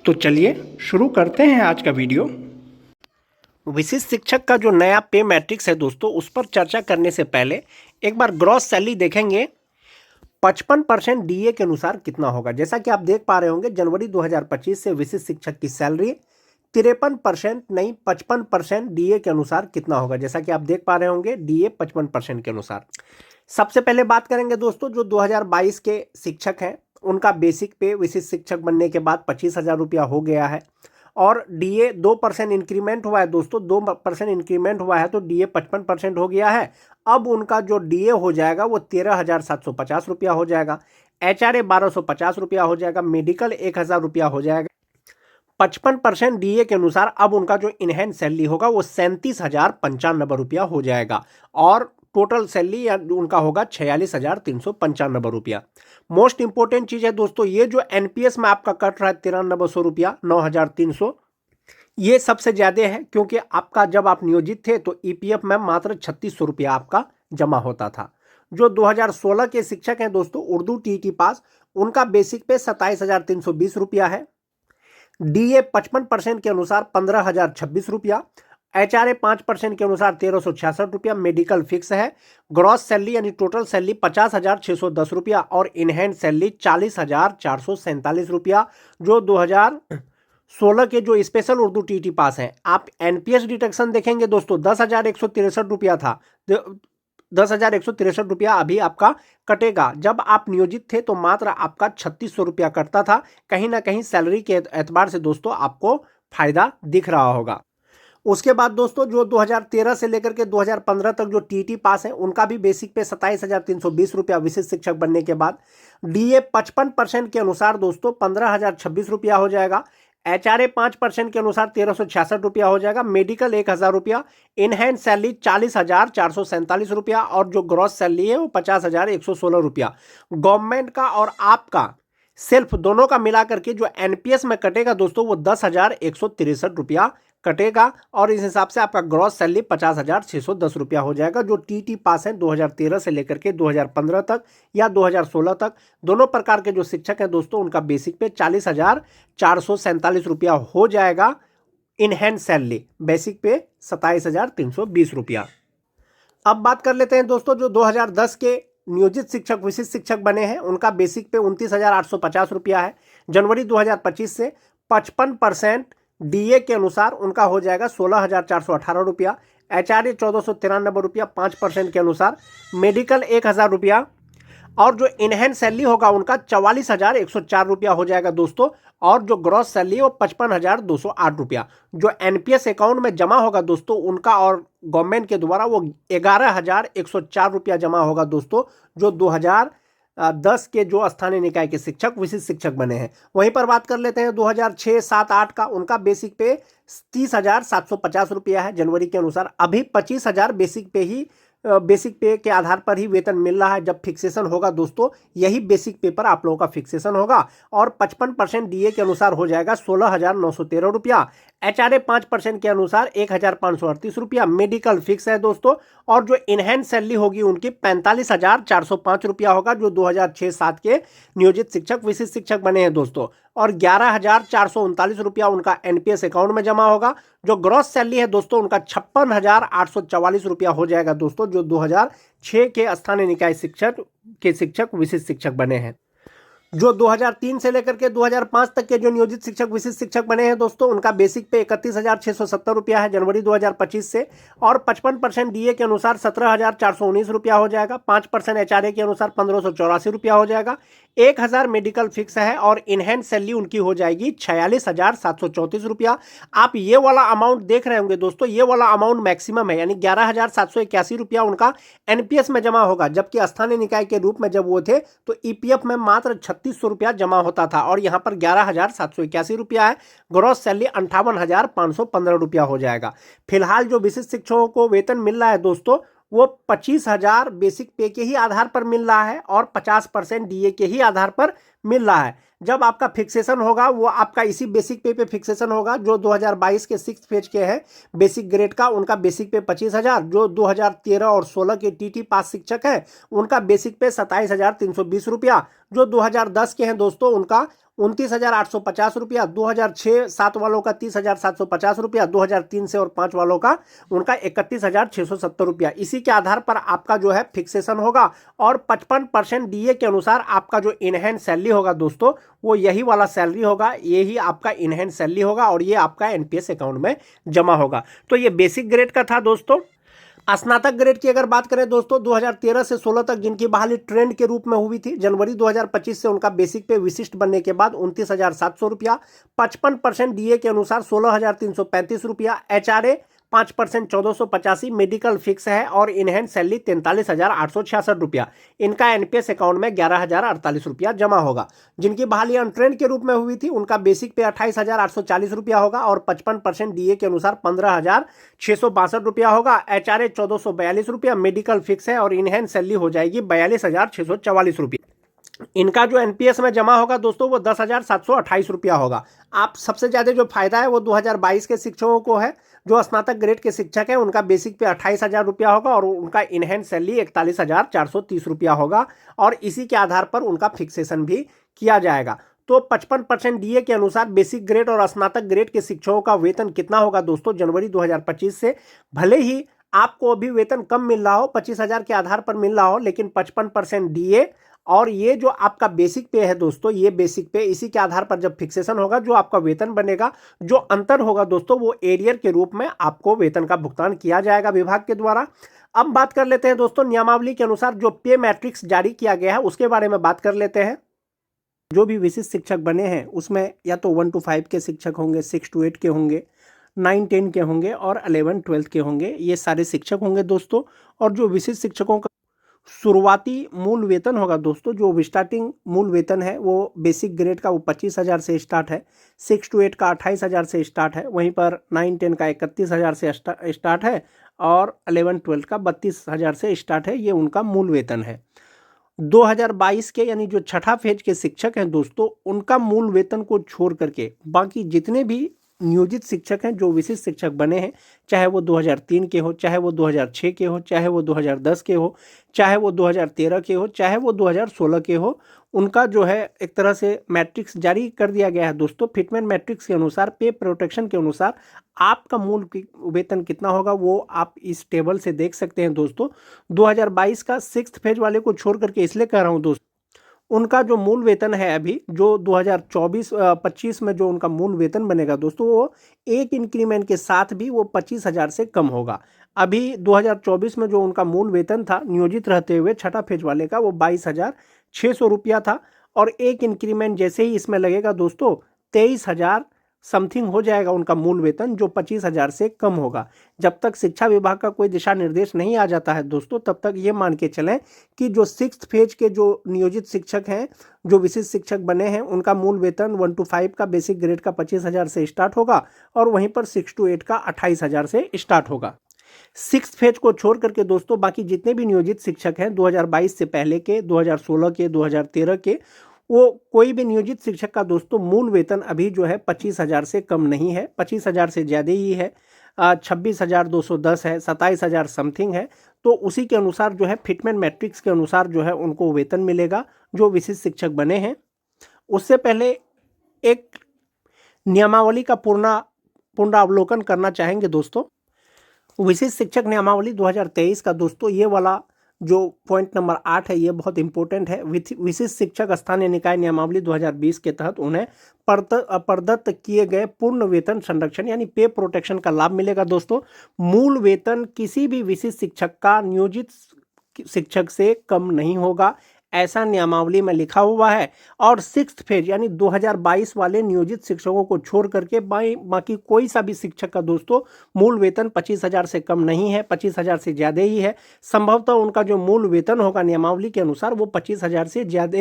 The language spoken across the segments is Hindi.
तो चलिए शुरू करते हैं आज का वीडियो। विशिष्ट शिक्षक का जो नया पे मैट्रिक्स है दोस्तों, उस पर चर्चा करने से पहले एक बार ग्रॉस सैलरी देखेंगे। 55% डीए के अनुसार कितना होगा। जैसा कि आप देख पा रहे होंगे, जनवरी 2025 से विशिष्ट शिक्षक की सैलरी 53% नहीं 55% डीए के अनुसार कितना होगा। जैसा कि आप देख पा रहे होंगे, डीए 55% के अनुसार। सबसे पहले बात करेंगे दोस्तों, जो 2022 के शिक्षक हैं उनका बेसिक पे विशिष्ट शिक्षक बनने के बाद 25,000 रुपया हो गया है और डीए 2% इंक्रीमेंट हुआ है दोस्तों। 2% इंक्रीमेंट हुआ है तो डीए 55% हो गया है। अब उनका जो डीए हो जाएगा वो 13,750 रुपया हो जाएगा। एचआरए 1,250 रुपया हो जाएगा। मेडिकल 1,000 रुपया हो जाएगा। 55% डीए के अनुसार अब उनका जो इनहैंड सैलरी होगा वो 37,095 रुपया हो जाएगा और टोटल सैलरी उनका होगा 46,395 रुपया। मोस्ट इंपोर्टेंट चीज है दोस्तों, ये जो एनपीएस में आपका कट रहा है 9300 रुपया, 9,300, ये सबसे ज्यादा है क्योंकि आपका जब आप नियोजित थे तो ईपीएफ में मात्र 3,600 रुपया आपका जमा होता था। जो 2016 के शिक्षक हैं दोस्तों, उर्दू टीटी पास, उनका बेसिक पे 27,320 रुपया है। डीए 55% के अनुसार 15,026 रुपया। एचआरए 5% के अनुसार 1,366 रुपया। मेडिकल फिक्स है। ग्रॉस सैलरी यानी टोटल सैलरी 50,610 रुपया और इनहैंड सैलरी 40,447 रुपया। जो 2016 के जो स्पेशल उर्दू टीटी पास हैं, आप एनपीएस डिडक्शन देखेंगे दोस्तों, 10,163 रुपया था। 10,163 रुपया अभी आपका कटेगा। जब आप नियोजित थे तो मात्र आपका 3,600 रुपया कटता था। कहीं ना कहीं सैलरी के एतबार से दोस्तों आपको फायदा दिख रहा होगा। उसके बाद दोस्तों, जो 2013 से लेकर के 2015 तक जो टीटी पास है, उनका भी बेसिक पे 27,320 रुपया विशिष्ट शिक्षक बनने के बाद। डीए 55% के अनुसार दोस्तों 15,026 रुपया हो जाएगा। एचआरए 5% के अनुसार 1,366 रुपया हो जाएगा। मेडिकल 1,000 रुपया। इनहैंड सैलरी 40,447 रुपया और जो ग्रॉस सैलरी है वो 50,116 रुपया। गवर्नमेंट का और आपका सेल्फ दोनों का मिलाकर के जो एनपीएस में कटेगा दोस्तों वो 10,163 रुपया कटेगा और इस हिसाब से आपका ग्रॉस सैलरी 50,610 रुपया हो जाएगा। जो टीटी पास है 2013 से लेकर के 2015 तक या 2016 तक, दोनों प्रकार के जो शिक्षक हैं दोस्तों, उनका बेसिक पे 40,447 रुपया हो जाएगा। इन हैंड सैलरी बेसिक पे 27,320 रुपया। अब बात कर लेते हैं दोस्तों, जो 2010 के नियोजित शिक्षक विशिष्ट शिक्षक बने हैं, उनका बेसिक पे 29,850 रुपया है। जनवरी 2025 से 55% डीए के अनुसार उनका हो जाएगा 16,418 रुपया। एचआरए 1,493 रुपया 5% के अनुसार। मेडिकल 1,000 रुपया और जो इनहैंड सैलरी होगा उनका 44,104 रुपया हो जाएगा दोस्तों और जो ग्रॉस सैलरी है वो 55,208 रुपया। जो एनपीएस अकाउंट में जमा होगा दोस्तों उनका और गवर्नमेंट के द्वारा वो 11,104 रुपया जमा होगा दोस्तों, जो 2010 के जो स्थानीय निकाय के शिक्षक विशिष्ट शिक्षक बने हैं। वहीं पर बात कर लेते हैं 2006, 7, 8 का, उनका बेसिक पे 30,750 रुपया है जनवरी के अनुसार। अभी 25,000 बेसिक पे के आधार पर ही वेतन मिल रहा है। जब फिक्सेशन होगा दोस्तों, यही बेसिक पे पर आप लोगों का फिक्सेशन होगा और 55% डीए के अनुसार हो जाएगा 16,913 रुपया। एचआरए 5% के अनुसार 1,538 रुपया। मेडिकल फिक्स है दोस्तों और जो इनहैंड सैलरी होगी उनकी 45,405 रुपया होगा, जो 2006-7 के नियोजित शिक्षक विशिष्ट शिक्षक बने हैं दोस्तों और 11,439 रुपया उनका एनपीएस अकाउंट में जमा होगा। जो ग्रॉस सैलरी है दोस्तों उनका 56,844 रुपया हो जाएगा दोस्तों, जो 2006 के स्थानीय निकाय शिक्षक विशिष्ट शिक्षक बने हैं। जो 2003 से लेकर के 2005 तक के जो नियोजित शिक्षक विशिष्ट शिक्षक बने हैं दोस्तों, उनका बेसिक पे 31,670 रुपया है जनवरी 2025 से और 55% डीए के अनुसार 17,419 रुपया हो जाएगा। 5% एचआरए के अनुसार 1,584 रुपया हो जाएगा। 1,000 मेडिकल फिक्स है और इनहैंड सैलरी उनकी हो जाएगी 46,734 रुपया। आप ये वाला अमाउंट देख रहे होंगे दोस्तों, ये वाला अमाउंट मैक्सिमम है, यानी 11,781 रुपया उनका एनपीएस में जमा होगा, जबकि स्थानीय निकाय के रूप में जब वो थे तो ईपीएफ में मात्र 3,600 रुपया जमा होता था और यहाँ पर 11,781 रुपया है। ग्रॉस सैलरी 58,515 रुपया हो जाएगा। फिलहाल जो विशिष्ट शिक्षकों को वेतन मिल रहा है दोस्तों वो 25,000 बेसिक पे के ही आधार पर मिल रहा है और 50% डीए के ही आधार पर मिल रहा है। जब आपका फिक्सेशन होगा वो आपका इसी बेसिक पे फिक्सेशन होगा। जो 2022 के 6 फेज के हैं बेसिक ग्रेड का, उनका बेसिक पे 25,000। जो 2013 और 16 के टीटी पास शिक्षक है उनका बेसिक पे 27,320 रुपया। जो 2010 के हैं दोस्तों उनका 29,850 रुपया, 2006-7 वालों का 30,750 रुपया, 2003 से और 5 वालों का उनका 31,670 रुपया। इसी के आधार पर आपका जो है फिक्सेशन होगा और 55% डीए के अनुसार आपका जो इनहैंड सैलरी होगा दोस्तों वो यही वाला सैलरी होगा, यही आपका इनहैंड सैलरी होगा और ये आपका एनपीएस अकाउंट में जमा होगा। तो ये बेसिक ग्रेड का था दोस्तों। स्नातक ग्रेड की अगर बात करें दोस्तों 2013 से 16 तक जिनकी बहाली ट्रेंड के रूप में हुई थी, जनवरी 2025 से उनका बेसिक पे विशिष्ट बनने के बाद 29,700 रुपया, 55% डीए के अनुसार 16,335 रुपया, एचआरए 5% 1485, मेडिकल फिक्स है और इनहैंड सैलरी 43,866 रुपया। इनका एनपीएस अकाउंट में 11,048 रुपया जमा होगा। जिनकी बहाली अनट्रेंड के रूप में हुई थी उनका बेसिक पे 28,840 रुपया होगा और 55% डीए के अनुसार 15,662 रुपया होगा, एचआरए 1442 रुपया, मेडिकल फिक्स है और इनहैंड सैलरी हो जाएगी 42,644 रुपया। इनका जो एनपीएस में जमा होगा दोस्तों वो 10,728 रुपया होगा। आप सबसे ज़्यादा जो फायदा है वो 2022 के शिक्षकों को है। जो स्नातक ग्रेड के शिक्षक हैं उनका बेसिक पे 28,000 रुपया होगा और उनका इनहैंड सैलरी 41,430 रुपया होगा और इसी के आधार पर उनका फिक्सेशन भी किया जाएगा। तो 55% डीए के अनुसार बेसिक ग्रेड और स्नातक ग्रेड के शिक्षकों का वेतन कितना होगा दोस्तों जनवरी 2025 से? भले ही आपको अभी वेतन कम मिल रहा हो, 25,000 के आधार पर मिल रहा हो, लेकिन 55% डीए और ये जो आपका बेसिक पे है दोस्तों, ये बेसिक पे इसी के आधार पर जब फिक्सेशन होगा जो आपका वेतन बनेगा, जो अंतर होगा दोस्तों वो एरियर के रूप में आपको वेतन का भुगतान किया जाएगा विभाग के द्वारा। अब बात कर लेते हैं दोस्तों नियमावली के अनुसार जो पे मैट्रिक्स जारी किया गया है उसके बारे में बात कर लेते हैं। जो भी विशिष्ट शिक्षक बने हैं उसमें या तो 1 to 5 के शिक्षक होंगे, 6 to 8 के होंगे, 9-10 के होंगे और 11-12 के होंगे, ये सारे शिक्षक होंगे दोस्तों। और जो विशिष्ट शिक्षकों का शुरुआती मूल वेतन होगा दोस्तों, जो स्टार्टिंग मूल वेतन है वो बेसिक ग्रेड का वो 25,000 से स्टार्ट है, 6 to 8 का 28,000 से स्टार्ट है, वहीं पर 9-10 का 31,000 से स्टार्ट है और 11-12 का 32,000 से स्टार्ट है। ये उनका मूल वेतन है। 2022 के यानी जो छठा फेज के शिक्षक हैं दोस्तों उनका मूल वेतन को छोड़ करके बाकी जितने भी नियोजित शिक्षक हैं जो विशिष्ट शिक्षक बने हैं, चाहे वो 2003 के हो, चाहे वो 2006 के हो, चाहे वो 2010 के हो, चाहे वो 2013 के हो, चाहे वो 2016 के हो, उनका जो है एक तरह से मैट्रिक्स जारी कर दिया गया है दोस्तों। फिटमेंट मैट्रिक्स के अनुसार, पे प्रोटेक्शन के अनुसार आपका मूल वेतन कितना होगा वो आप इस टेबल से देख सकते हैं दोस्तों। 2022 का 6th फेज वाले को छोड़ करके इसलिए कह रहा हूँ दोस्तों, उनका जो मूल वेतन है अभी जो 2024-25 में जो उनका मूल वेतन बनेगा दोस्तों वो एक इंक्रीमेंट के साथ भी वो 25,000 से कम होगा। अभी 2024 में जो उनका मूल वेतन था नियोजित रहते हुए छठा फेज वाले का वो 22,600 रुपया था और एक इंक्रीमेंट जैसे ही इसमें लगेगा दोस्तों 23,000 समथिंग हो जाएगा उनका मूल वेतन, जो 25,000 से कम होगा। जब तक शिक्षा विभाग का कोई दिशा निर्देश नहीं आ जाता है दोस्तों तब तक ये मान के चलें कि जो 6th फेज के जो नियोजित शिक्षक हैं, जो विशिष्ट शिक्षक बने हैं, उनका मूल वेतन 1 to 5 का बेसिक ग्रेड का 25,000 से स्टार्ट होगा और वहीं पर 6 to 8 का 28,000 से स्टार्ट होगा। 6th फेज को छोड़ करके दोस्तों बाकी जितने भी नियोजित शिक्षक हैं 2022 से पहले के, 2016 के, 2013 के, वो कोई भी नियोजित शिक्षक का दोस्तों मूल वेतन अभी जो है 25,000 से कम नहीं है, 25,000 से ज़्यादा ही है, 26,210 है, 27,000 समथिंग है। तो उसी के अनुसार जो है फिटमेंट मैट्रिक्स के अनुसार जो है उनको वेतन मिलेगा जो विशिष्ट शिक्षक बने हैं। उससे पहले एक नियमावली का पुनरावलोकन करना चाहेंगे दोस्तों। विशिष्ट शिक्षक नियमावली 2023 का दोस्तों ये वाला जो पॉइंट नंबर 8 है ये बहुत इंपॉर्टेंट है। विशिष्ट शिक्षक स्थानीय निकाय नियमावली 2020 के तहत उन्हें प्रदत्त किए गए पूर्ण वेतन संरक्षण यानी पे प्रोटेक्शन का लाभ मिलेगा दोस्तों। मूल वेतन किसी भी विशिष्ट शिक्षक का नियोजित शिक्षक से कम नहीं होगा, ऐसा नियमावली में लिखा हुआ है। और 6th फेज यानी 2022 वाले नियोजित शिक्षकों को छोड़ करके बाकी कोई सा भी शिक्षक का दोस्तों मूल वेतन 25,000 से कम नहीं है, 25,000 से ज़्यादा ही है। संभवतः उनका जो मूल वेतन होगा नियमावली के अनुसार वो 25,000 से ज़्यादा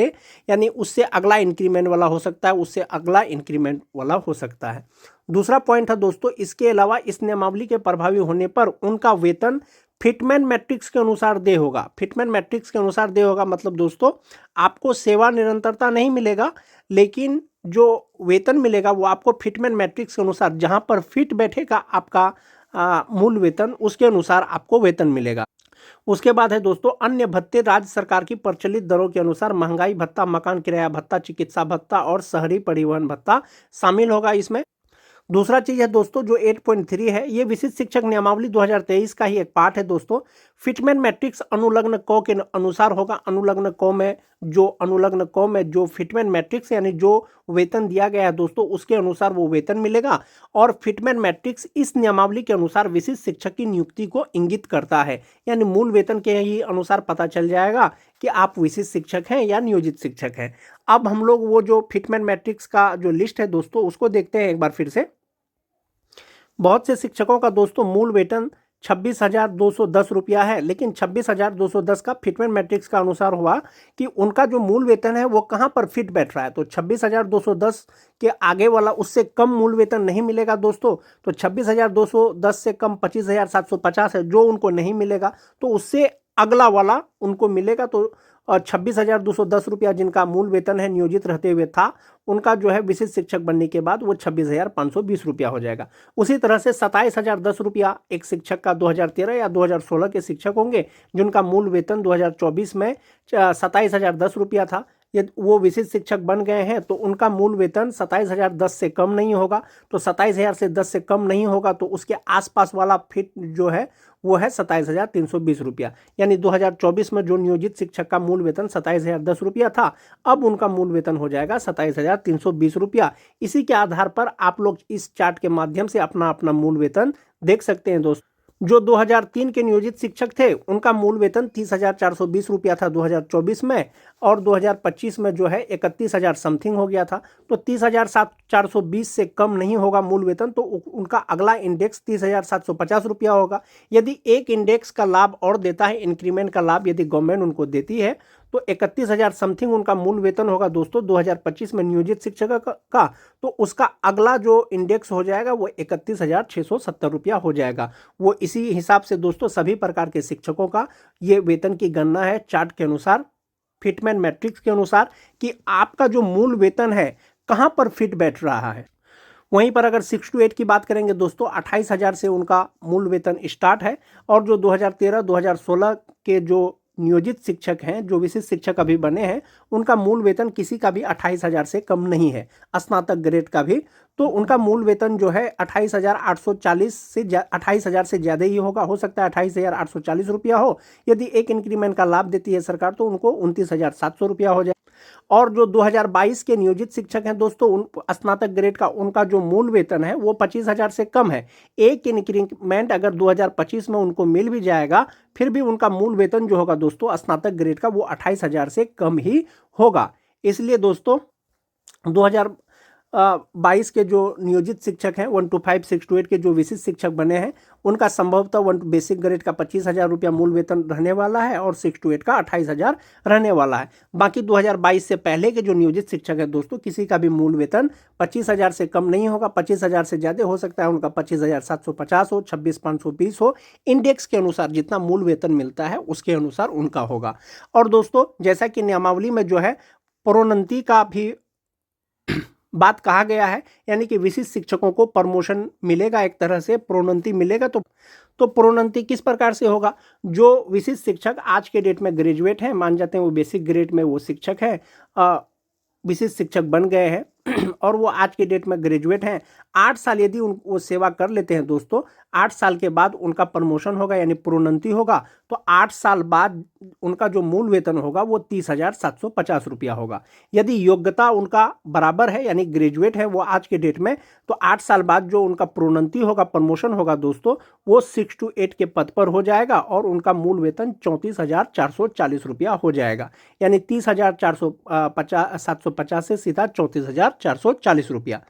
यानी उससे अगला इंक्रीमेंट वाला हो सकता है, उससे अगला इंक्रीमेंट वाला हो सकता है। दूसरा पॉइंट है दोस्तों, इसके अलावा इस नियमावली के प्रभावी होने पर उनका वेतन फिटमेंट मैट्रिक्स के अनुसार दे होगा। फिटमेंट मैट्रिक्स के अनुसार दे होगा मतलब दोस्तों आपको सेवा निरंतरता नहीं मिलेगा, लेकिन जो वेतन मिलेगा वो आपको फिटमेंट मैट्रिक्स के अनुसार जहां पर फिट बैठेगा आपका मूल वेतन, उसके अनुसार आपको वेतन मिलेगा। उसके बाद है दोस्तों अन्य भत्ते, राज्य सरकार की प्रचलित दरों के अनुसार महंगाई भत्ता, मकान किराया भत्ता, चिकित्सा भत्ता और शहरी परिवहन भत्ता शामिल होगा इसमें। दूसरा चीज है दोस्तों जो 8.3 है, ये विशिष्ट शिक्षक नियमावली 2023 का ही एक पार्ट है दोस्तों। फिटमेन मैट्रिक्स अनुलग्न क के अनुसार होगा। अनुलग्न क में जो फिटमेन मैट्रिक्स यानी जो वेतन दिया गया है दोस्तों, उसके अनुसार वो वेतन मिलेगा। और फिटमेन मैट्रिक्स इस नियमावली के अनुसार विशिष्ट शिक्षक की नियुक्ति को इंगित करता है, यानी मूल वेतन के ही अनुसार पता चल जाएगा कि आप विशिष्ट शिक्षक हैं या नियोजित शिक्षक हैं। अब हम लोग वो जो फिटमेन मैट्रिक्स का जो लिस्ट है दोस्तों, उसको देखते हैं एक बार फिर से। बहुत से शिक्षकों का दोस्तों मूल वेतन 26,210 रुपया है, लेकिन 26,210 का फिटमेन मैट्रिक्स का अनुसार हुआ कि उनका जो मूल वेतन है वो कहाँ पर फिट बैठ रहा है। तो 26,210 के आगे वाला उससे कम मूल वेतन नहीं मिलेगा दोस्तों। तो 26,210 से कम 25,750 है जो उनको नहीं मिलेगा, तो उससे अगला वाला उनको मिलेगा। तो 26,210 रुपया जिनका मूल वेतन है नियोजित रहते हुए था, उनका जो है विशिष्ट शिक्षक बनने के बाद वो 26,520 रुपया हो जाएगा। उसी तरह से 27,010 रुपया एक शिक्षक का 2013 या 2016 के शिक्षक होंगे जिनका मूल वेतन 2024 में 27,010 रुपया था। यदि वो विशिष्ट शिक्षक बन गए हैं तो उनका मूल वेतन 27,010 से कम नहीं होगा। तो 27,000 से 10 से कम नहीं होगा, तो उसके आसपास वाला फिट जो है वो है 27,320 रुपया। यानी 2024 में जो नियोजित शिक्षक का मूल वेतन 27,010 रुपया था, अब उनका मूल वेतन हो जाएगा 27,320 रुपया। इसी के आधार पर आप लोग इस चार्ट के माध्यम से अपना अपना मूल वेतन देख सकते हैं दोस्तों। जो 2003 के नियोजित शिक्षक थे उनका मूल वेतन 30,420 रुपया था 2024 में, और 2025 में जो है 31,000 समथिंग हो गया था। तो 30,420 से कम नहीं होगा मूल वेतन, तो उनका अगला इंडेक्स 30,750 रुपया होगा। यदि एक इंडेक्स का लाभ और देता है, इंक्रीमेंट का लाभ यदि गवर्नमेंट उनको देती है, तो 31,000 समथिंग उनका मूल वेतन होगा दोस्तों 2025 में नियोजित शिक्षक का। तो उसका अगला जो इंडेक्स हो जाएगा वो 31,670 रुपया हो जाएगा। वो इसी हिसाब से दोस्तों सभी प्रकार के शिक्षकों का ये वेतन की गणना है चार्ट के अनुसार, फिटमैन मैट्रिक्स के अनुसार, कि आपका जो मूल वेतन है कहाँ पर फिट बैठ रहा है। वहीं पर अगर 6 to 8 की बात करेंगे दोस्तों, 28,000 से उनका मूल वेतन स्टार्ट है। और जो 2013-2016 के जो नियोजित शिक्षक हैं, जो विशिष्ट शिक्षक अभी बने हैं, उनका मूल वेतन किसी का भी 28,000 से कम नहीं है, स्नातक ग्रेड का भी। तो उनका मूल वेतन जो है 28,840 से 28,000 से ज़्यादा ही होगा। हो सकता है 28,840 रुपया हो। यदि एक इंक्रीमेंट का लाभ देती है सरकार तो उनको 29,700 रुपया हो जाए। और जो 2022 के नियोजित शिक्षक हैं दोस्तों, उन स्नातक ग्रेड का उनका जो मूल वेतन है वो 25,000 से कम है। एक इंक्रीमेंट अगर 2025 में उनको मिल भी जाएगा, फिर भी उनका मूल वेतन जो होगा दोस्तों स्नातक ग्रेड का वो 28,000 से कम ही होगा। इसलिए दोस्तों 2022 के जो नियोजित शिक्षक हैं 1 to 5, 6 to 8 के जो विशिष्ट शिक्षक बने हैं, उनका संभवतः 1 बेसिक ग्रेड का 25,000 रुपया मूल वेतन रहने वाला है और 6 to 8 का 28,000 रहने वाला है। बाकी 2022 से पहले के जो नियोजित शिक्षक है दोस्तों, किसी का भी मूल वेतन 25,000 से कम नहीं होगा। 25,000 से ज़्यादा हो सकता है उनका 25,750 हो, 26,520 हो। इंडेक्स के अनुसार जितना मूल वेतन मिलता है उसके अनुसार उनका होगा। और दोस्तों जैसा कि नियमावली में जो है प्रोन्नति का भी बात कहा गया है, यानी कि विशिष्ट शिक्षकों को प्रमोशन मिलेगा, एक तरह से प्रोन्नति मिलेगा। तो प्रोन्नति किस प्रकार से होगा? जो विशिष्ट शिक्षक आज के डेट में ग्रेजुएट हैं, मान जाते हैं वो बेसिक ग्रेड में वो शिक्षक है, विशिष्ट शिक्षक बन गए हैं और वो आज के डेट में ग्रेजुएट हैं, 8 साल यदि वो सेवा कर लेते हैं दोस्तों, 8 साल के बाद उनका प्रमोशन होगा यानी प्रोन्नति होगा। तो 8 साल बाद उनका जो मूल वेतन होगा वो 30,750 रुपया होगा। यदि योग्यता उनका बराबर है यानी ग्रेजुएट है वो आज के डेट में, तो 8 साल बाद जो उनका प्रोन्नति होगा, प्रमोशन होगा दोस्तों, वो 6 to 8 के पद पर हो जाएगा और उनका मूल वेतन 34,440 रुपया हो जाएगा। यानी 30,750 से सीधा 34,440 रुपया।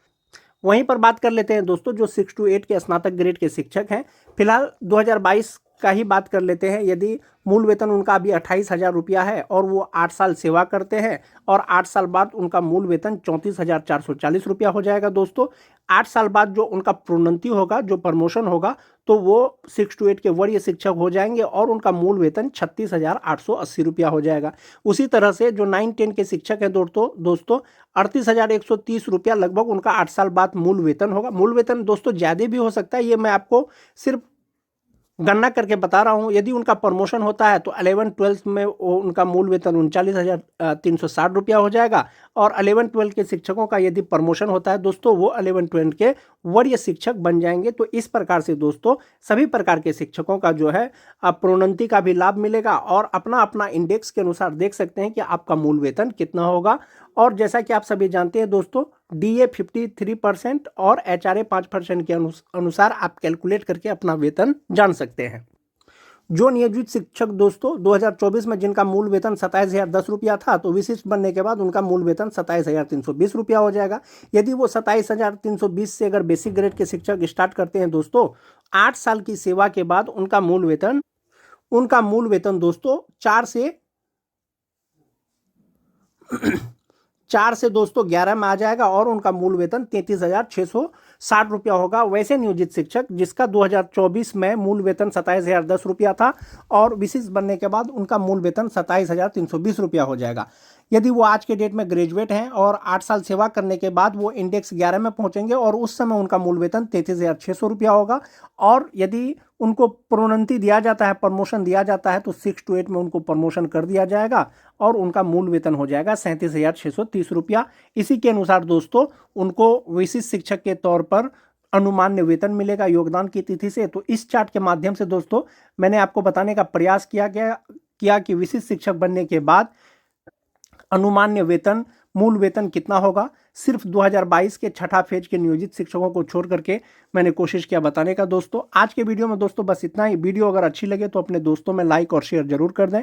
वहीं पर बात कर लेते हैं दोस्तों जो 6 to 8 के स्नातक ग्रेड के शिक्षक हैं। फिलहाल 2022 का ही बात कर लेते हैं। यदि मूल वेतन उनका अभी 28,000 रुपया है और वो 8 साल सेवा करते हैं और 8 साल बाद उनका मूल वेतन 34,440 रुपया हो जाएगा दोस्तों। 8 साल बाद जो उनका प्रोन्नति होगा, जो प्रमोशन होगा, तो वो 6 to 8 के वरीय शिक्षक हो जाएंगे और उनका मूल वेतन 36,880 रुपया हो जाएगा। उसी तरह से जो 9-10 के शिक्षक हैं दोस्तों 38,130 रुपया लगभग उनका 8 साल बाद मूल वेतन होगा। मूल वेतन दोस्तों ज़्यादा भी हो सकता है, ये मैं आपको सिर्फ गणना करके बता रहा हूँ। यदि उनका प्रमोशन होता है तो 11-12 में उनका मूल वेतन 39,360 रुपया हो जाएगा और 11-12 के शिक्षकों का यदि प्रमोशन होता है दोस्तों, वो 11-12 के वरीय शिक्षक बन जाएंगे। तो इस प्रकार से दोस्तों सभी प्रकार के शिक्षकों का जो है प्रोन्नति का भी लाभ मिलेगा और अपना अपना इंडेक्स के अनुसार देख सकते हैं कि आपका मूल वेतन कितना होगा। और जैसा कि आप सभी जानते हैं दोस्तों, DA 53% और HRA 5% के अनुसार आप कैलकुलेट करके अपना वेतन जान सकते हैं। जो नियोजित शिक्षक दोस्तों 2024 में जिनका मूल वेतन 27,010 रुपया था, तो विशिष्ट बनने के बाद उनका मूल वेतन 27,320 रुपया हो जाएगा। यदि वो 27,320 से अगर बेसिक ग्रेड के शिक्षक स्टार्ट करते हैं दोस्तों, 8 साल की सेवा के बाद उनका मूल वेतन दोस्तों 4 से दोस्तों 11 में आ जाएगा और उनका मूल वेतन 33,660 रुपया होगा। वैसे नियोजित शिक्षक जिसका 2024 में मूल वेतन 27,010 रुपया था और विशिष्ट बनने के बाद उनका मूल वेतन 27,320 रुपया हो जाएगा। यदि वो आज के डेट में ग्रेजुएट हैं और 8 साल सेवा करने के बाद वो इंडेक्स 11 में पहुंचेंगे और उस समय उनका मूल वेतन 33,600 रुपया होगा। और यदि उनको प्रोन्नति दिया जाता है, प्रमोशन दिया जाता है, तो 6 to 8 में उनको प्रमोशन कर दिया जाएगा और उनका मूल वेतन हो जाएगा 37,630 रुपया। इसी के अनुसार दोस्तों उनको विशिष्ट शिक्षक के तौर पर अनुमान्य वेतन मिलेगा योगदान की तिथि से। तो इस चार्ट के माध्यम से दोस्तों मैंने आपको बताने का प्रयास किया कि विशिष्ट शिक्षक बनने के बाद अनुमान्य वेतन, मूल वेतन कितना होगा। सिर्फ 2022 के छठा फेज के नियोजित शिक्षकों को छोड़ करके मैंने कोशिश किया बताने का दोस्तों। आज के वीडियो में दोस्तों बस इतना ही। वीडियो अगर अच्छी लगे तो अपने दोस्तों में लाइक और शेयर जरूर कर दें।